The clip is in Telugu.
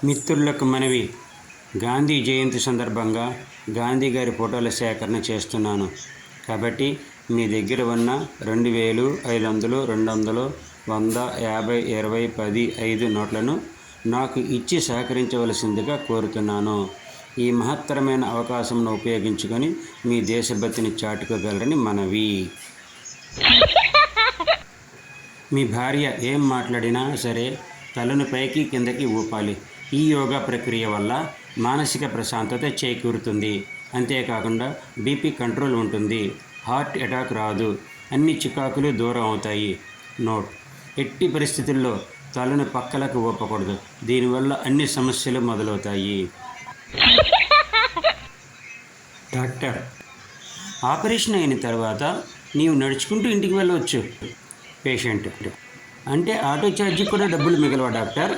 మిత్రులకు మనవి, గాంధీ జయంతి సందర్భంగా గాంధీ గారి ఫోటోల సేకరణ చేస్తున్నాను. కాబట్టి మీ దగ్గర ఉన్న 2000, 500, 200, 100, 50, 20, 10, 5 నోట్లను నాకు ఇచ్చి సహకరించవలసిందిగా కోరుతున్నాను. ఈ మహత్తరమైన అవకాశంను ఉపయోగించుకొని మీ దేశభక్తిని చాటుకోగలరని మనవి. మీ భార్య ఏం మాట్లాడినా సరే తలను పైకి కిందకి ఊపాలి. ఈ యోగా ప్రక్రియ వల్ల మానసిక ప్రశాంతత చేకూరుతుంది. అంతేకాకుండా బీపీ కంట్రోల్ ఉంటుంది. హార్ట్ అటాక్ రాదు. అన్ని చికాకులు దూరం అవుతాయి. నోట్: ఎట్టి పరిస్థితుల్లో తలను పక్కలకు ఊపకూడదు. దీనివల్ల అన్ని సమస్యలు మొదలవుతాయి. డాక్టర్: ఆపరేషన్ అయిన తర్వాత నీవు నడుచుకుంటూ ఇంటికి వెళ్ళవచ్చు. పేషెంట్: అంటే ఆటో ఛార్జీ కూడా డబ్బులు మిగలవా డాక్టర్?